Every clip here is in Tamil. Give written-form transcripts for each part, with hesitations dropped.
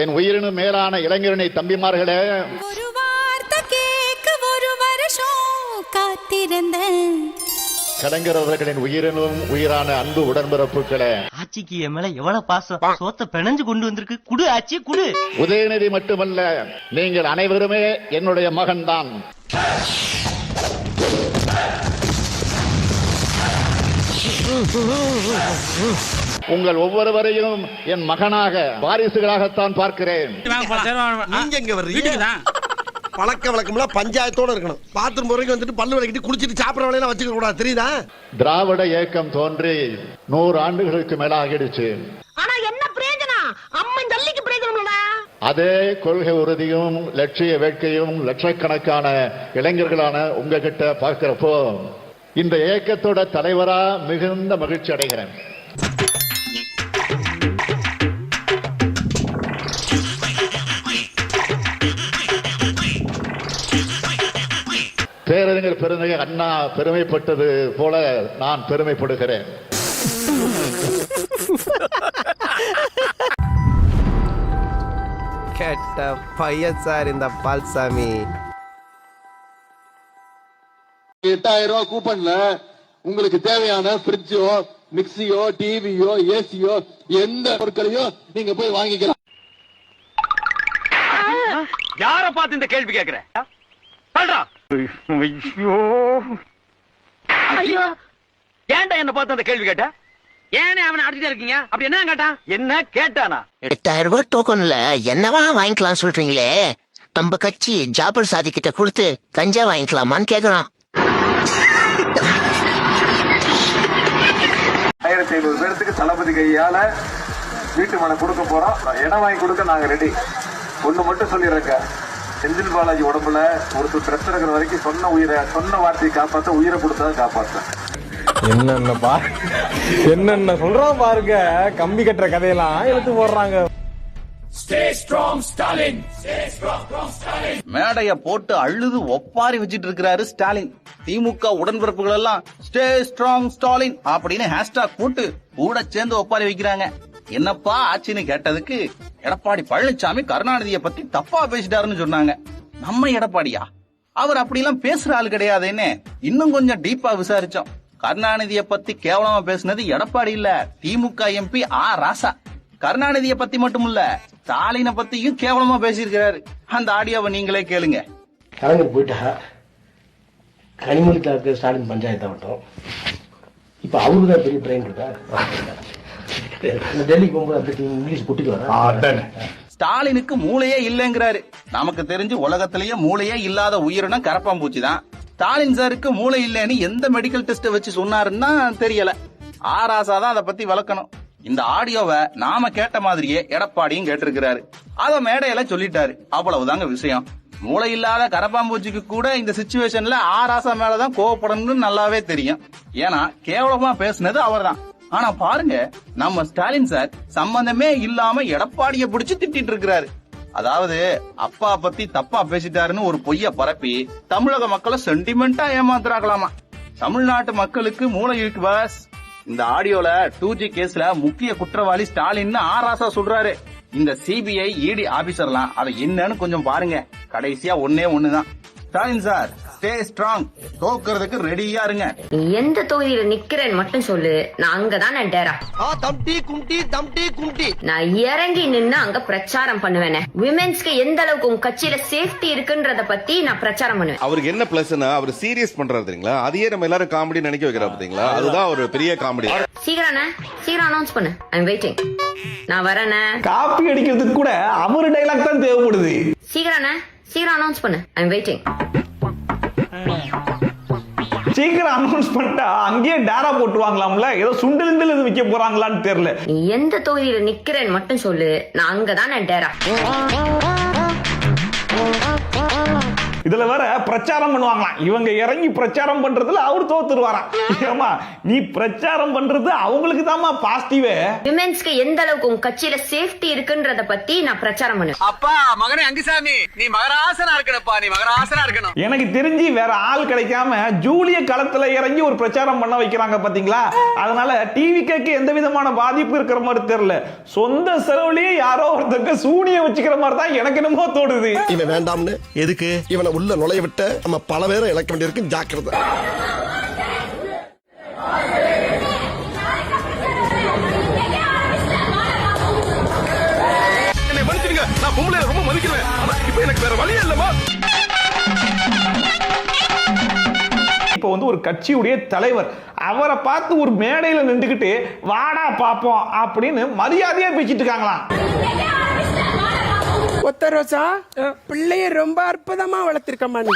என் உயிரினும் மேலான இளைஞரணி தம்பிமார்களே, ஒரு வார்த்தை கேட்க ஒரு வருஷம் காத்திருந்தேன். கலைஞர் அவர்களின் உயிரினும் உயிரான அன்பு உடன்பிறப்புகளே, ஆட்சிக்கு என் மேல எவ்வளவு பாசம், சோத்த பிணைஞ்சு கொண்டு வந்திருக்கு. குடு ஆட்சி குடு. உதயநிதி மட்டுமல்ல, நீங்கள் அனைவருமே என்னுடைய மகன்தான். உங்கள் ஒவ்வொருவரையும் என் மகனாக, வாரிசுகளாகத்தான் பார்க்கிறேன். நீங்க எங்க வர்றீங்க? பழக்க வழக்கம்லாம் பஞ்சாயத்தோட இருக்கணும். பாத்ரூம் வரைக்கும் வந்துட்டு பல்லு விளக்கிட்டு குளிச்சிட்டு சாப்பிட வேலையெல்லாம் வச்சுக்க கூடாது, தெரியுதா? திராவிட இயக்கம் தோன்றி 100 ஆண்டுகளுக்கு மேல ஆகிடுச்சு. ஆனா என்ன பிரயோஜனம்? அம்மன் ஜல்லிக்கு பிரயோஜனம்டா. அதே கொள்கை உறுதியும் லட்சிய வேட்கையும் லட்சக்கணக்கான இளைஞர்களான உங்ககிட்ட பார்க்கிறப்போ இந்த இயக்கத்தோட தலைவரா மிகுந்த மகிழ்ச்சி அடைகிறேன். பேரறிஞர் பெருந்தகை அண்ணா பெருமைப்பட்டது போல நான் பெருமைப்படுகிறேன். கேட்ட பையன் சார் இந்த பால்சாமி. 8000 ரூபாய் கூப்பன்ல உங்களுக்கு தேவையான பிரிட்ஜோ, மிக்சியோ, டிவியோ, ஏசியோ எந்த பொருட்களையும் நீங்க போய் வாங்கிக்கலாம். யார பார்த்து இந்த கேள்வி கேக்குற? ஏன்டா என்ன பார்த்து அந்த கேள்வி கேட்ட? ஏனே அவனை அடிச்சுட்டே இருக்கீங்க? அப்படி என்ன கேட்டான்? என்ன கேட்டானா? 8000 ரூபாய் டோக்கன்ல என்னவா வாங்கிக்கலாம் சொல்றீங்களே, நம்ம கட்சி ஜாபர் சாதி கிட்ட கொடுத்து கஞ்சா வாங்கிக்கலாமான்னு கேக்குறான். 1500 பேருக்கு தளபதி கையால வீட்டு மனை கொடுக்க போறோம். இடம் வாங்கி கொடுக்க நாங்க ரெடி. ஒண்ணு மட்டும் சொல்லிடுறேங்க, செந்தில் பாலாஜி உடம்புல ஒருத்தர் பிரச்சனை இருக்கிற வரைக்கும் சொன்ன வார்த்தையை காப்பாத்த உயிரை கொடுத்தா காப்பாத்த. என்னென்ன சொல்றான் பாருங்க, கம்பி கட்டுற கதையெல்லாம் எடுத்து போடுறாங்க. மேடைய போட்டு அழுது ஒப்பாரி வச்சிட்டு இருக்கிறாரு ஸ்டாலின். திமுக உடன்பிறப்புகள் எல்லாம் ஸ்டே ஸ்ட்ராங் ஸ்டாலின் அப்படின்னு ஹேஷ்டாக் போட்டு கூட சேர்ந்து ஒப்பாரி வைக்கிறாங்க. என்னப்பா ஆச்சுன்னு கேட்டதுக்கு எடப்பாடி பழனிசாமி கருணாநிதியை பத்தி தப்பா பேசிட்டாருன்னு சொன்னாங்க. நம்ம எடப்பாடியா? அவர் அப்படிலாம் பேசுற ஆள் கிடையாதுன்னு இன்னும் கொஞ்சம் டீப்பா விசாரிச்சோம். கருணாநிதியை பத்தி கேவலமா பேசினது எடப்பாடி இல்ல, திமுக எம்பி ராசா. கருணாநிதியை பத்தி மட்டும் இல்ல, ஸ்டாலினை பத்தியும் கேவலமா பேசியிருக்கிறாரு. அந்த ஆடியோவை நீங்களே கேளுங்க. கலைஞர் போயிட்டா, கனிமொழி தாக்கு ஸ்டாலின் பஞ்சாயத்து ஆகட்டும். இப்ப அவருதான் பெரிய பிரெயின் இருக்கா? டெல்லிக்கு போகும்போது இங்கிலீஷ் புட்டிக்கு ஸ்டாலினுக்கு மூளையே இல்லங்கிறாரு. நமக்கு தெரிஞ்சு உலகத்திலேயே மூளையே இல்லாத உயிரினம் கரப்பாம்பூச்சி தான். ஸ்டாலின் சாருக்கு மூளை இல்லைன்னு எந்த மெடிக்கல் டெஸ்ட் வச்சு சொன்னாருன்னா தெரியல. ராசா தான் அதை பத்தி விளக்கணும். இந்த ஆடியோவை நாம கேட்ட மாதிரியே எடப்பாடியும் கேட்டிருக்கிறாரு. அத மேடையில சொல்லிட்டாரு. அவ்வளவுதாங்க விஷயம். மூளை இல்லாத கரப்பாம்பூச்சிக்கு கூட இந்த சிச்சுவேஷன்ல ராசா மேலதான் கோவப்படணும்னு நல்லாவே தெரியும். ஏன்னா கேவலமா பேசுனது அவர்தான். ஆனா பாருங்க, நம்ம ஸ்டாலின் சார் சம்பந்தமே இல்லாம எடப்பாடியை பிடிச்சு திட்டிட்டு இருக்கிறாரு. அதாவது அப்பா பத்தி தப்பா பேசிட்டாருன்னு ஒரு பொய்ய பரப்பி தமிழக மக்களை சென்டிமெண்டா ஏமாத்துறாங்களாமா. தமிழ்நாட்டு மக்களுக்கு மூளை இருக்கு பாஸ். இந்த ஆடியோல 2G கேஸ்ல முக்கிய குற்றவாளி ஸ்டாலின் ராசா சொல்றாரு. இந்த சிபிஐ இடி ஆபீசர்லாம் அதை என்னன்னு கொஞ்சம் பாருங்க. கடைசியா ஒண்ணுதான், ஸ்டாலின் சார் ஸ்டே ஸ்ட்ராங், தோக்குறதுக்கு ரெடியா இருங்க. நீ எந்த தொகுதியில நிக்கிறேன்னு மட்டும் சொல்லு, நான் அங்கதான் டேரா. தம்டி கும்டி தம்டி கும்டி. நான் இறங்கி நின்னு அங்க பிரச்சாரம் பண்ணுவேன். விமென்ஸ்க்கு எந்த அளவுக்கு உங்க கட்சியில சேஃப்டி இருக்குன்றத பத்தி நான் பிரச்சாரம் பண்ணுவேன். அவருக்கு என்ன பிளஸ்னா அவர் சீரியஸ் பண்றாரு தெரியுங்களா? அதையே நம்ம எல்லாரும் காமெடி நினைக்க வைக்கிறோம் பாத்தீங்களா? அதுதான் ஒரு பெரிய காமெடி. சீக்கிரம் அனௌன்ஸ் பண்ணு. ஐ அம் வெயிட்டிங். நான் வரேனே. காப்பி அடிக்கிறதுக்கு கூட அவர் டைலாக் தான் தேவைப்படுது. சீக்கிரம் அனௌன்ஸ் பண்ணு. ஐ அம் வெயிட்டிங். சீக்கிரம் அனௌன்ஸ் பண்ணிட்டா அங்கேயே டேரா போட்டுவாங்களாம்ல. ஏதோ சுண்டல் இது விற்க போறாங்களான்னு தெரியல. நீ எந்த தொகுதியில நிக்கிறேன்னு மட்டும் சொல்லு, நான் அங்கதான் டேரா. இதுல வேற பிரச்சாரம் பண்ணுவாங்களாம். இவங்க இறங்கி பிரச்சாரம் பண்றதுல அவர் தோத்துருவாராம். ஏமா நீ பிரச்சாரம் பண்றது அவங்களுக்கு தாமா பாசிட்டிவ். விமென்ஸ்க்கு எந்த அளவுக்கு உங்க கட்சியில சேஃப்டி இருக்குன்றத பத்தி நான் பிரச்சாரம் பண்ணுவேன். அப்பா மகனே அங்குசாமி, நீ மகராசனா இருக்கணும்ப்பா, நீ மகராசனா இருக்கணும். எனக்கு தெரிஞ்சு வேற ஆள் கிடைக்காம ஜூலிய களத்துல இறங்கி ஒரு பிரச்சாரம் பண்ண வைக்கிறாங்க பாத்தீங்களா. அதனால டிவிக்கு எந்த விதமான பாதிப்பு இருக்கிற மாதிரி தெரியல. சொந்த செலவுலயே யாரோ ஒருத்தருக்கு சூனிய வச்சுக்கிற மாதிரி தான் எனக்கு என்னமோ தோடுது. இவன் வேண்டாம்னு எதுக்கு இவனை உள்ள நுழைய விட்ட நம்ம பல பேரை இழக்க வேண்டியிருக்கு. ஜாக்கிரதை. என்னை மன்னிச்சிடுங்க, நான் பொம்பளை ரொம்ப மதிக்கிறேன். இப்ப எனக்கு வேற வழியே இல்லமா. இப்போ வந்து ஒரு கட்சியுடைய தலைவர் அவரை பார்த்து ஒரு மேடையில நின்றுகிட்டு வாடா பாப்போம் அப்படின்னு மரியாதையா பேசிட்டு இருக்காங்களாம். ஒத்த ரோசா பிள்ளைய ரொம்ப அற்புதமா வளர்த்திருக்கமா. நீ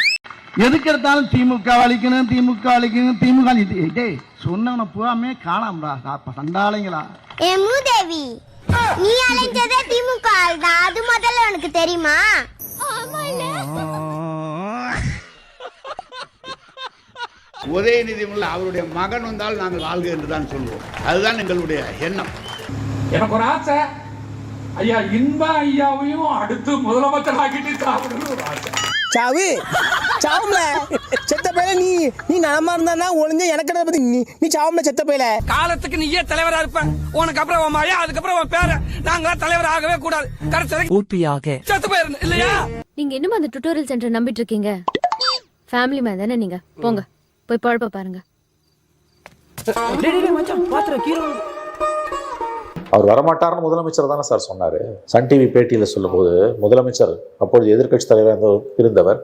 எதுக்கு எடுத்தாலும் திமுக அழிக்கணும், திமுக அழிக்கணும், திமுக சொன்னவன பூராமே காணாமடா சண்டாளைங்களா. ஏ மூதேவி, நீ அலைஞ்சதே திமுக தான், அது முதல்ல உனக்கு தெரியுமா? உதயநிதி அவருடைய மகன் வந்தால் நாங்கள் வாழ்க என்றுதான் சொல்லுவோம். அதுதான் எங்களுடைய எண்ணம். எனக்கு ஒரு ஆசை, ஐயா இன்பா ஐயாவையும் அடுத்து முதலமைச்சர் ஆக்கிட்டு சாப்பிடணும் ஒரு ஆசை. சாவு சாவும்ல செத்த பையல நீ நலமா இருந்தா ஒளிஞ்ச எனக்கு பத்தி நீ சாவும்ல செத்த பையல. காலத்துக்கு நீயே தலைவரா இருப்ப, உனக்கு அப்புறம் உன் மழையா, அதுக்கப்புறம் உன் பேர, நாங்க தலைவர் ஆகவே கூடாது. கடைசி செத்து போயிரு இல்லையா? நீங்க இன்னும் அந்த டுட்டோரியல் சென்டர் நம்பிட்டு இருக்கீங்க? ஃபேமிலி மேன் தானே நீங்க, போங்க போய் பழப்ப பாருங்க. அவர் வரமாட்டார்னு முதலமைச்சர் தானே சார் சொன்னாரு. சன் டிவி பேட்டியில சொல்லும் போது முதலமைச்சர் அப்பொழுது எதிர்கட்சி தலைவராக இருந்தவர்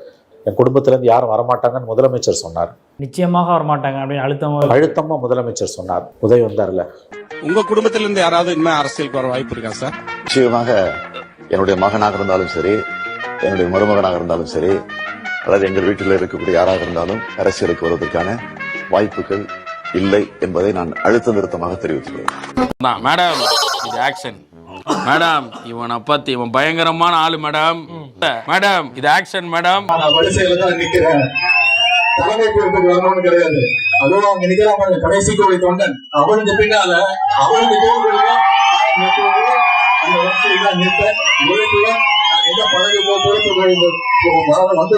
என் குடும்பத்திலிருந்து யாரும் வரமாட்டாங்கன்னு முதலமைச்சர் சொன்னார். நிச்சயமாக வரமாட்டாங்க அப்படின்னு அழுத்தமா முதலமைச்சர் சொன்னார். உதவி வந்தார்ல. உங்க குடும்பத்திலிருந்து யாராவது இனிமே அரசியலுக்கு வர வாய்ப்பு இருக்கா சார்? நிச்சயமாக என்னுடைய மகனாக இருந்தாலும் சரி, என்னுடைய மருமகனாக இருந்தாலும் சரி, அல்லது எங்கள் வீட்டில் இருக்கக்கூடிய யாராக இருந்தாலும் அரசியலுக்கு வருவதற்கான வாய்ப்புகள் இல்லை என்பதை நான் அழுத்த நிறுத்தமாக தெரிவித்துள்ளேன். மேடம் இது ஆக்ஷன் மேடம், இவனை பத்தி இவன் பயங்கரமான ஆளு மேடம். மேடம் இது ஆக்ஷன் மேடம். வரிசையில தான் நிக்கிறேன், தலைமை பொறுப்புக்கு வரணும்னு கிடையாது. அதுவும் அவங்க நிக்கிறாங்க கடைசி கோடி தொண்டன், அவனுக்கு பின்னால அவனுக்கு அந்த வரிசையில நிற்ப உழைப்புல எந்த பழகு வந்து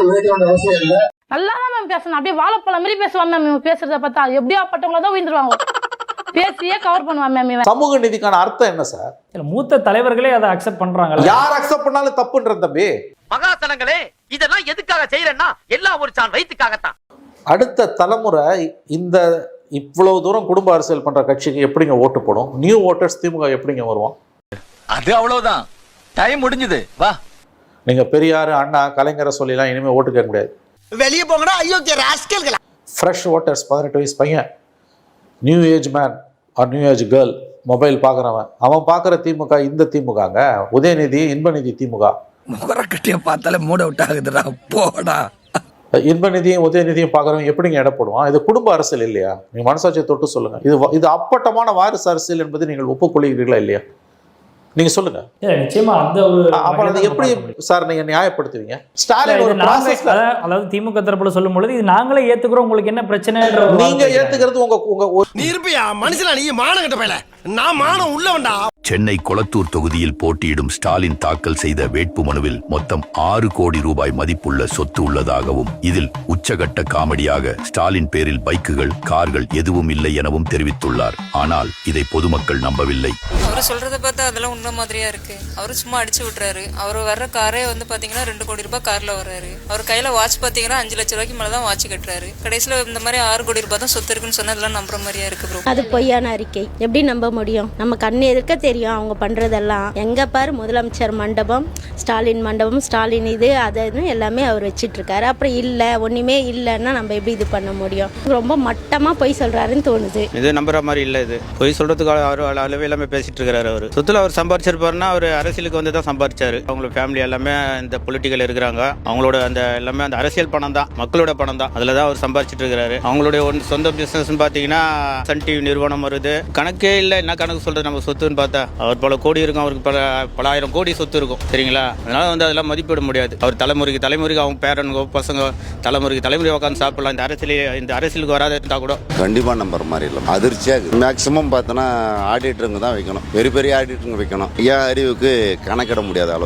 உழைக்க வேண்டிய அவசியம் இல்லை. நல்லாதான் மேம் பேசணும், அப்படியே வாழைப்பழம் மாதிரி பேசுவான் மேம். இவன் பேசுறத பார்த்தா எப்படியா பட்டவங்களதான் உயிர்ந்துருவாங்க. பேசியே கவர் பண்ணுவான் மேம். சமூக நீதிக்கான அர்த்தம் என்ன சார்? மூத்த தலைவர்களே அதை அக்செப்ட் பண்றாங்க. யார் அக்செப்ட் பண்ணாலும் தப்புன்ற தம்பி. மகாசனங்களே இதெல்லாம் எதுக்காக செய்யறேன்னா எல்லாம் ஒரு சான் வயிற்றுக்காகத்தான். அடுத்த தலைமுறை இந்த இவ்வளவு தூரம் குடும்ப அரசியல் பண்ற கட்சிக்கு எப்படிங்க ஓட்டு போடும்? நியூ ஓட்டர்ஸ் திமுக எப்படிங்க வருவோம்? அது அவ்வளவுதான், டைம் முடிஞ்சது. வா, நீங்க பெரியார் அண்ணா கலைஞரை சொல்லலாம் இனிமே ஓட்டு கேட்க முடியாது. வெளியே போங்கடா அயோக்கிய ராஸ்கல்களா. ஃப்ரெஷ் ஓட்டர்ஸ் 18 வயசு பையன், new age man or new age girl, mobile பார்க்குறவன், அவன் பார்க்குற திமுக இந்த திமுகங்க. உதயநிதி இன்பநிதி திமுக. முகரக்கட்டிய பார்த்தாலே மூட அவுட் ஆகுதுடா போடா. இன்பநிதியும் உதயநிதியும் பார்க்குறவன் எப்படிங்க இட போடுவான்? இது குடும்ப அரசியல் இல்லையா? நீங்க மனசாட்சியை தொட்டு சொல்லுங்க. இது அப்பட்டமான வாரிசு அரசியல் என்பது நீங்கள் ஒப்புக்கொள்கிறீர்களா இல்லையா? நீங்க சொல்லுங்க. நிச்சயமா அந்த ஒரு அப்ப எப்படி சார் நீங்க நியாயப்படுத்துவீங்க? ஸ்டாலின் ஒரு ப்ராசஸ்ல, அதாவது திமுக தரப்புல சொல்லும்போது இது நாங்களே ஏத்துக்கிறோம், உங்களுக்கு என்ன பிரச்சனை? நீங்க ஏத்துக்கிறது உங்க நீ இருப்பியா மனுஷனா? நீ மானம் கட்ட பையல, நான் மானம் உள்ளவன்டா. சென்னை கொளத்தூர் தொகுதியில் போட்டியிடும் ஸ்டாலின் தாக்கல் செய்த வேட்புமனுவில் மொத்தம் 6 கோடி ரூபாய் மதிப்புள்ள சொத்து உள்ளதாகவும் இதில் உச்சகட்ட காமெடியாக ஸ்டாலின் பேரில் பைக்குகள் கார்கள் எதுவும் இல்லை எனவும் தெரிவித்துள்ளார். ஆனால் இதை பொதுமக்கள் நம்பவில்லை. அவரு சொல்றத பார்த்தா அதெல்லாம் உண்மை மாதிரியா இருக்கு. அவரு சும்மா அடிச்சு விட்டுறாரு. அவர் வர்ற காரே வந்து பாத்தீங்கன்னா 2 கோடி ரூபாய் கார்ல வர்றாரு. அவர் கையில வாட்ச் பாத்தீங்கன்னா 5 லட்சம் ரூபாய்க்கு மேலதான் வாட்ச் கட்டுறாரு. கடைசியில இந்த மாதிரி 6 கோடி ரூபாய் தான் சொத்து இருக்குன்னு சொன்னதெல்லாம் நம்புற மாதிரியா இருக்கு ப்ரோ. அது பொய்யான அறிக்கை, எப்படி நம்ப முடியும்? நம்ம கண்ணு எதிர்க்க தெரியும் அவங்க பண்றதெல்லாம். எங்க பாரு முதலமைச்சர் மண்டபம், ஸ்டாலின் மண்டபம், ஸ்டாலின் இது அதுன்னு எல்லாமே அவர் வச்சிட்டு இருக்காரு. அப்புறம் இல்ல ஒண்ணுமே இல்லைன்னா நம்ம எப்படி இது பண்ண முடியும்? ரொம்ப மட்டமா பொய் சொல்றாருன்னு தோணுது. இது நம்புற மாதிரி இல்ல. இது பொய் சொல்றதுக்கு அவர் அளவு எல்லாமே பேசிட்டு இருக்காரு. அவர் சொத்துல அவர் சம்பாரிச்சிருப்பாருன்னா அவர் அரசியலுக்கு வந்து தான் சம்பாரிச்சாரு. அவங்களோட ஃபேமிலி எல்லாமே இந்த பொலிட்டிக்கல் இருக்கிறாங்க. அவங்களோட அந்த எல்லாமே அந்த அரசியல் பணம் தான், மக்களோட பணம் தான். அதுலதான் அவர் சம்பாரிச்சிட்டு இருக்காரு. அவங்களுடைய சொந்த பிசினஸ் பாத்தீங்கன்னா சன் டிவி நிறுவனம் வருது. கணக்கே இல்ல அடிப்படையில் என்ன கணக்கு சொல்றது நம்ம சொத்துன்னு பார்த்தா அவர் பல கோடி இருக்கும், அவருக்கு பல ஆயிரம் கோடி சொத்து இருக்கும் சரிங்களா. அதனால வந்து அதெல்லாம் மதிப்பிட முடியாது. அவர் தலைமுறைக்கு அவங்க பேரனுங்க பசங்க தலைமுறை உட்காந்து சாப்பிடலாம். இந்த அரசியலுக்கு வராத இருந்தா கூட கண்டிப்பா நம்புற மாதிரி இல்லை. அதிர்ச்சியாக மேக்சிமம் பார்த்தோன்னா ஆடிட்டருங்க தான் வைக்கணும், பெரிய ஆடிட்டருங்க வைக்கணும். அறிவுக்கு கணக்கிட முடியாத அளவுக்கு